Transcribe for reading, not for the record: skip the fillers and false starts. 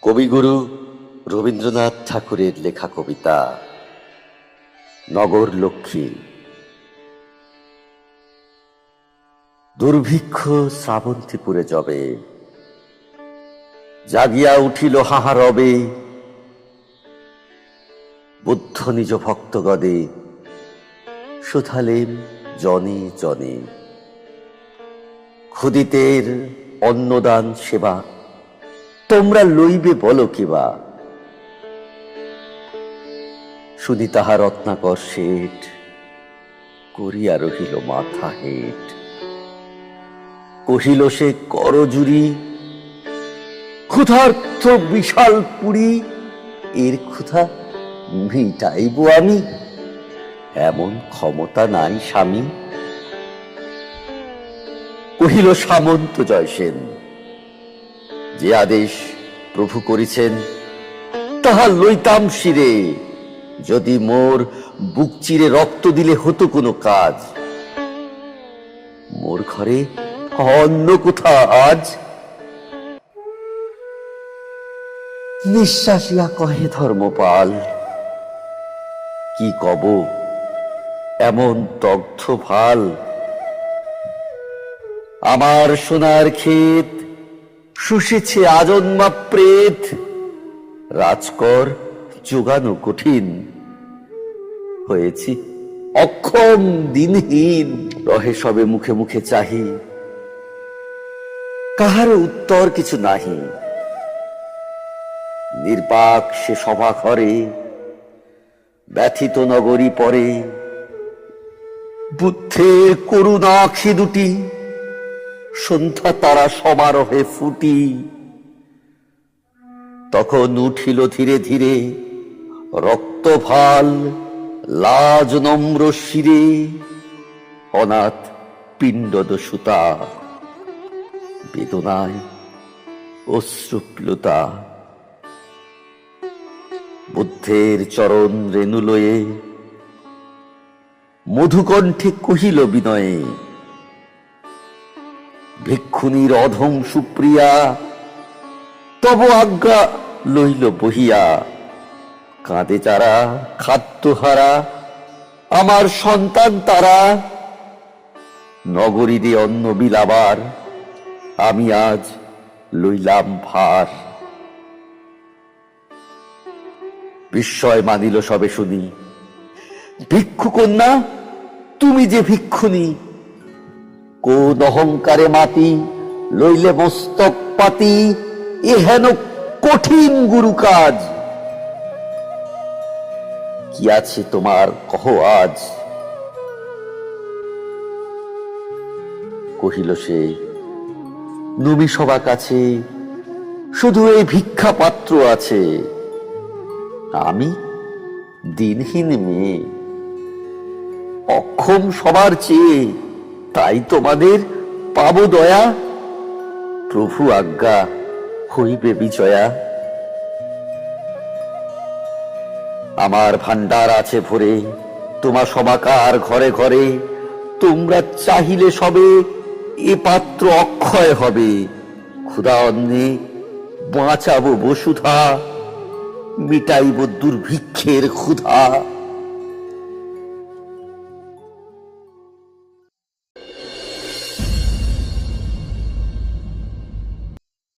কবিগুরু রবীন্দ্রনাথ ঠাকুরের লেখা কবিতা নগর লক্ষ্মী। দুর্ভিক্ষ শ্রাবন্তীপুরে যবে, জাগিয়া উঠিল হাহা রবে। বুদ্ধ নিজ ভক্তগদে শুধালেন জনে জনে। ক্ষুদিতের অন্নদান সেবা তোমরা লইবে বলো কিবা। শুনি তাহা রত্নাকর শেঠ করিয়া রহিল মাথা হেট। কহিল সে করজুরি, ক্ষুধার্থ বিশাল পুরী, এর ক্ষুধা মিটাইব আমি, এমন ক্ষমতা নাই স্বামী। কহিল সামন্ত জয়সেন, যে আদেশ প্রভু করিছেন তাহা লইতাম শিরে। যদি মোর বুক চিরে রক্ত দিলে হতো কোনো কাজ, মোর ঘরে অন্য কোথা আজ। নিঃশ্বাসিয়া কহে ধর্মপাল, কি কব এমন দগ্ধ ভাল। আমার সোনার ক্ষেত শুষেছে আজন্মা প্রেত, রাজকর যোগানো কঠিন, হয়েছি অক্ষম দিনহীন। রহে সবে মুখে মুখে চাহি, কাহারও উত্তর কিছু নাহি। নির্বাক সে সভা ঘরে, ব্যথিত নগরী পরে। বুদ্ধের করুণা আখি দুটি, সন্ধ্যা তারা সমারোহে ফুটি। তখন উঠিল ধীরে ধীরে রক্তভাল, লাজ নম্র শিরে। অনাথ পিণ্ডদ সুতা, বেদনায় অশ্রুপ্লুতা। বুদ্ধের চরণ রেণু লয়ে মধুকণ্ঠে কহিল বিনয়ে। ভিক্ষুণীর অধম সুপ্রিয়া, তব আজ্ঞা লইল বহিয়া। কাঁদে যারা খাদ্যহারা, আমার সন্তান তারা। নগরীরে অন্ন বিলাবার, আমি আজ লইলাম ভার। বিস্ময় মানিল সবে শুনি, ভিক্ষু কন্যা তুমি যে ভিক্ষুণী। কোন অহংকারে মাতি লইলে মস্তক পাতি, এ হেন কঠিন গুরু কাজ। কি আছে তোমার কহ আজ। কহিল সে, নবী সভা কাছে শুধু এই ভিক্ষা পাত্র আছে। আমি দিনহীন মেয়ে, অক্ষম সবার চেয়ে, তাই তোমাদের পাব দয়া। প্রভু আজ্ঞা হইবে বিজয়া। আমার ভান্ডার আছে ভরে, তোমার সমাকার ঘরে ঘরে। তোমরা চাহিলে সবে এ পাত্র অক্ষয় হবে। ক্ষুধা অন্নে বাঁচাবো বসুধা, মিটাইব দুর্ভিক্ষের ক্ষুধা।